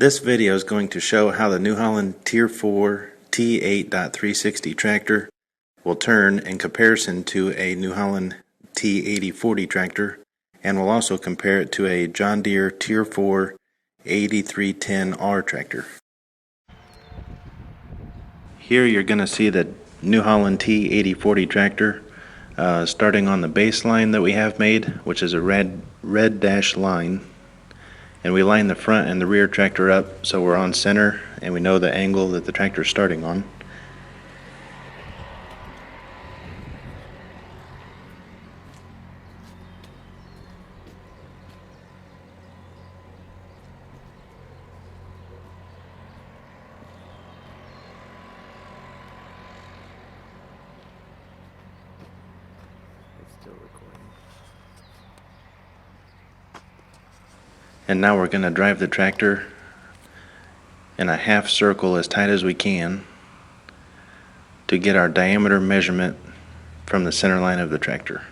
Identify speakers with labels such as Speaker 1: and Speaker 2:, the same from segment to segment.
Speaker 1: This video is going to show how the New Holland Tier 4 T8.360 tractor will turn in comparison to a New Holland T8040 tractor, and will also compare it to a John Deere Tier 4 8310R tractor. Here you're going to see the New Holland T8040 tractor starting on the baseline that we have made, which is a red dashed line. And we line the front and the rear tractor up so we're on center and we know the angle that the tractor is starting on. It's still recording. And now we're going to drive the tractor in a half circle as tight as we can to get our diameter measurement from the center line of the tractor.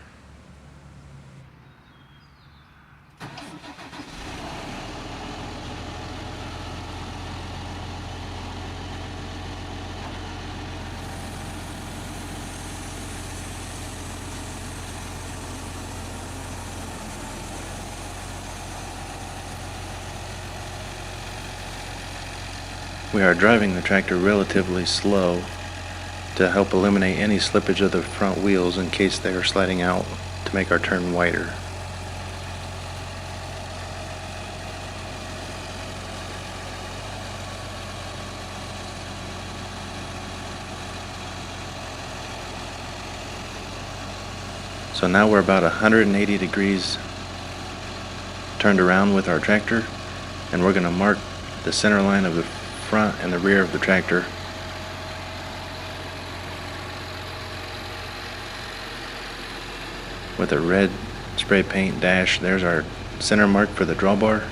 Speaker 1: We are driving the tractor relatively slow to help eliminate any slippage of the front wheels in case they are sliding out, to make our turn wider. So now we're about 180 degrees turned around with our tractor, and we're going to mark the center line of the front and the rear of the tractor. With a red spray paint dash. There's our center mark for the drawbar.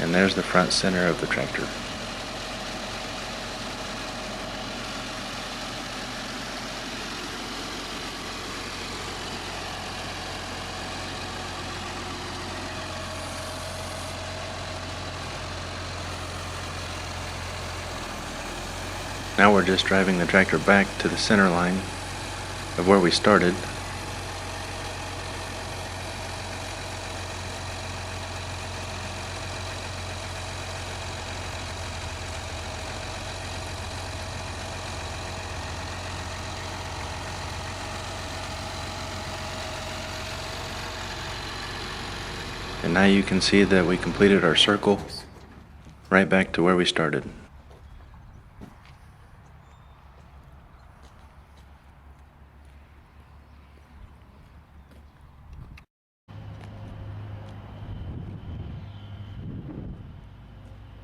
Speaker 1: And there's the front center of the tractor. Now we're just driving the tractor back to the center line of where we started. And now you can see that we completed our circle right back to where we started.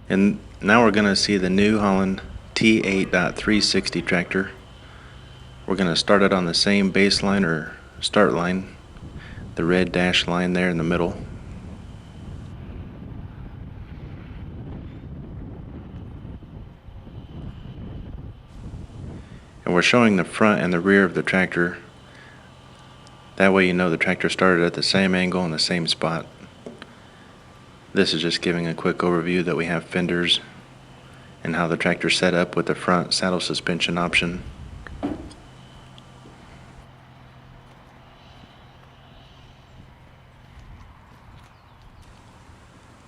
Speaker 1: And now we're going to see the New Holland T8.360 tractor. We're going to start it on the same baseline or start line, the red dashed line there in the middle. And we're showing the front and the rear of the tractor. That way you know the tractor started at the same angle in the same spot. This is just giving a quick overview that we have fenders and how the tractor's set up with the front saddle suspension option.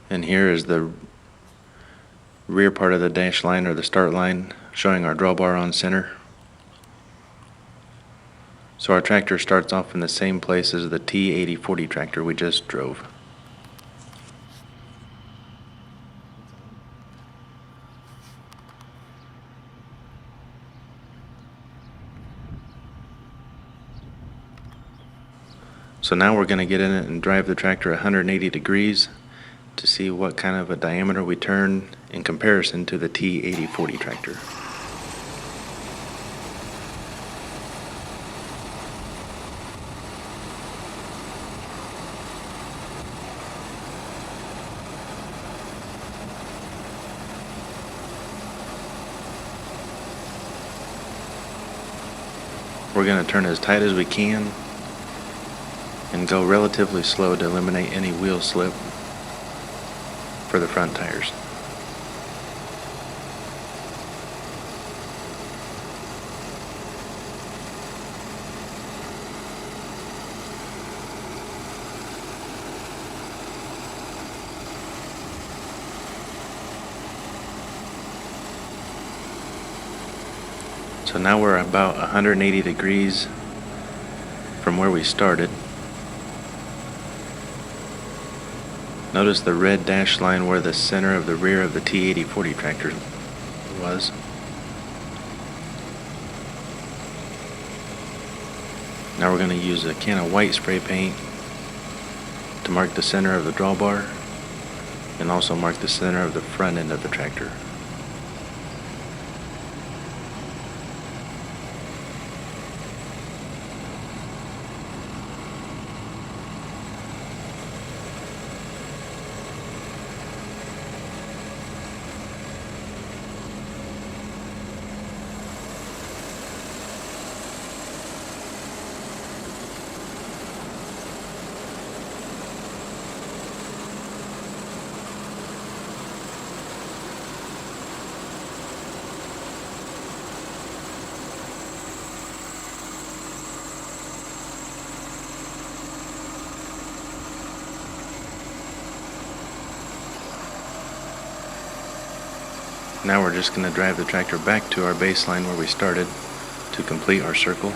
Speaker 1: And here is the rear part of the dash line or the start line, showing our drawbar on center. So our tractor starts off in the same place as the T8040 tractor we just drove. So now we're going to get in it and drive the tractor 180 degrees to see what kind of a diameter we turn in comparison to the T8040 tractor. We're going to turn as tight as we can and go relatively slow to eliminate any wheel slip for the front tires. So now we're about 180 degrees from where we started. Notice the red dashed line where the center of the rear of the T8040 tractor was. Now we're going to use a can of white spray paint to mark the center of the drawbar and also mark the center of the front end of the tractor. Now we're just going to drive the tractor back to our baseline where we started to complete our circle.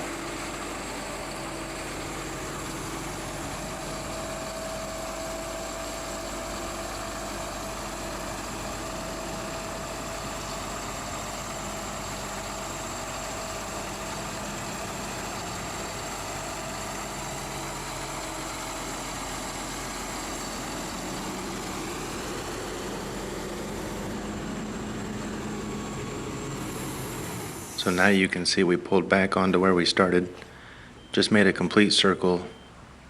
Speaker 1: So now you can see we pulled back onto where we started, just made a complete circle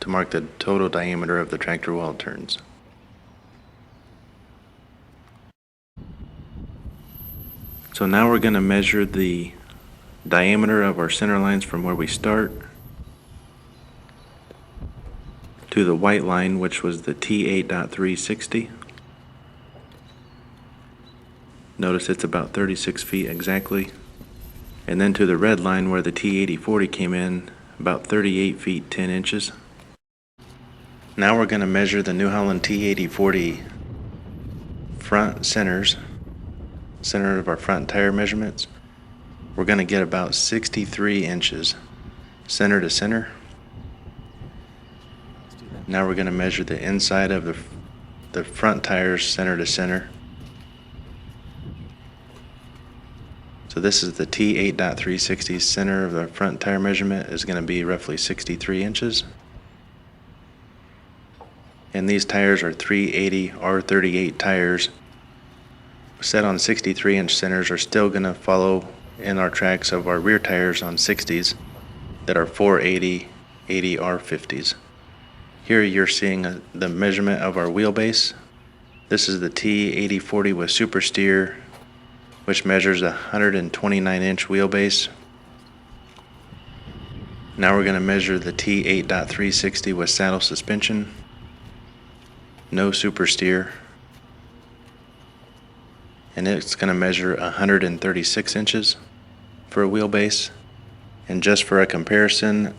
Speaker 1: to mark the total diameter of the tractor while it turns. So now we're going to measure the diameter of our center lines from where we start to the white line, which was the T8.360. Notice it's about 36 feet exactly. And then to the red line where the T8040 came in, about 38 feet 10 inches. Now we're going to measure the New Holland T8040 front centers, center of our front tire measurements. We're going to get about 63 inches center to center. Now we're going to measure the inside of the front tires center to center. So this is the T8.360 center of the front tire measurement is going to be roughly 63 inches. And these tires are 380 R38 tires set on 63-inch centers are still going to follow in our tracks of our rear tires on 60s that are 480 80 R50s. Here you're seeing the measurement of our wheelbase. This is the T8040 with super steer, which measures a 129-inch wheelbase. Now we're going to measure the T8.360 with saddle suspension, no super steer, and it's going to measure 136 inches for a wheelbase. And just for a comparison,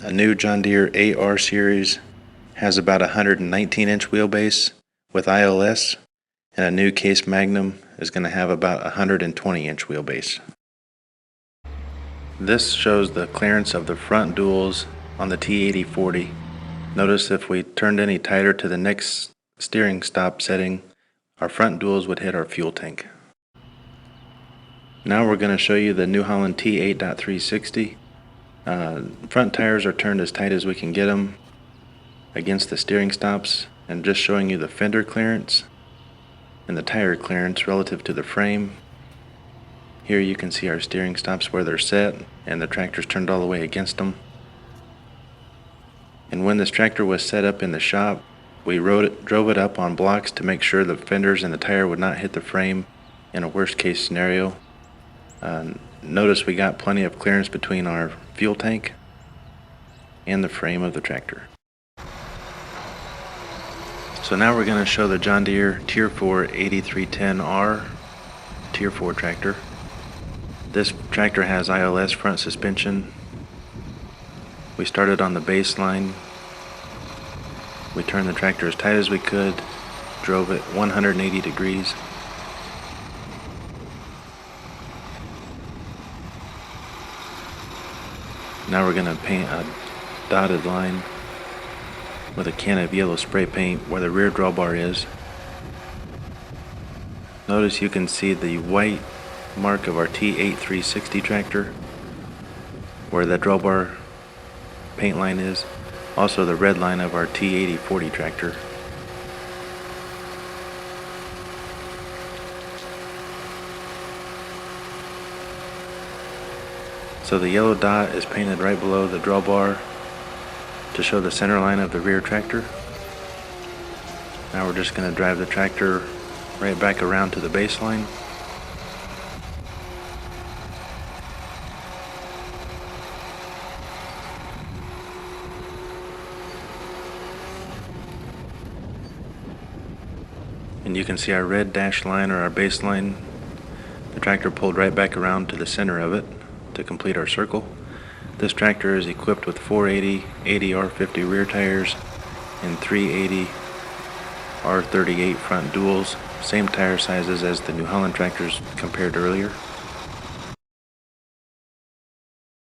Speaker 1: a new John Deere 8R series has about a 119-inch wheelbase with ILS, and a new Case Magnum is going to have about a 120-inch wheelbase. This shows the clearance of the front duals on the T8040. Notice if we turned any tighter to the next steering stop setting, our front duals would hit our fuel tank. Now we're going to show you the New Holland T8.360. Front tires are turned as tight as we can get them against the steering stops, and just showing you the fender clearance and the tire clearance relative to the frame. Here you can see our steering stops where they're set and the tractor's turned all the way against them. And when this tractor was set up in the shop, we drove it up on blocks to make sure the fenders and the tire would not hit the frame in a worst case scenario. notice we got plenty of clearance between our fuel tank and the frame of the tractor. So now we're going to show the John Deere Tier 4 8310R Tier 4 tractor. This tractor has ILS front suspension. We started on the baseline. We turned the tractor as tight as we could, drove it 180 degrees. Now we're going to paint a dotted line with a can of yellow spray paint where the rear drawbar is. Notice you can see the white mark of our T8 360 tractor where the drawbar paint line is. Also the red line of our T80 40 tractor. So the yellow dot is painted right below the drawbar to show the center line of the rear tractor. Now we're just going to drive the tractor right back around to the baseline. And you can see our red dashed line or our baseline. The tractor pulled right back around to the center of it to complete our circle. This tractor is equipped with 480 80R50 rear tires and 380 R38 front duals, same tire sizes as the New Holland tractors compared earlier.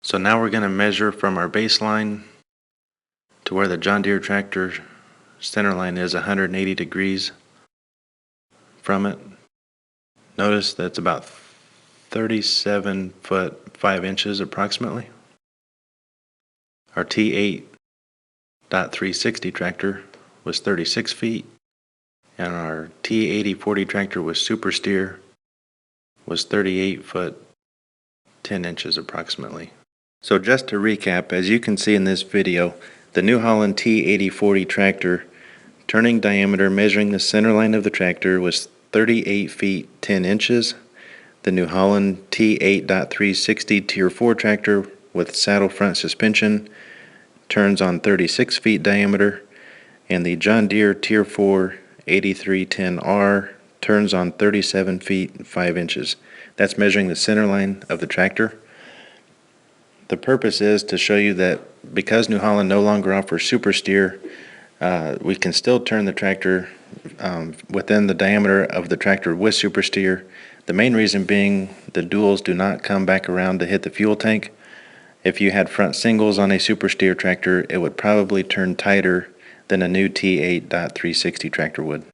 Speaker 1: So now we're going to measure from our baseline to where the John Deere tractor center line is 180 degrees from it. Notice that's about 37 foot 5 inches approximately. Our T8.360 tractor was 36 feet, and our T8040 tractor with super steer was 38 foot 10 inches approximately. So just to recap, as you can see in this video, the New Holland T8040 tractor turning diameter measuring the center line of the tractor was 38 feet 10 inches. The New Holland T8.360 Tier 4 tractor with saddle front suspension turns on 36 feet diameter, and the John Deere Tier 4 8310R turns on 37 feet 5 inches. That's measuring the center line of the tractor. The purpose is to show you that because New Holland no longer offers super steer, we can still turn the tractor within the diameter of the tractor with super steer. The main reason being the duals do not come back around to hit the fuel tank. If you had front singles on a super steer tractor, it would probably turn tighter than a new T8.360 tractor would.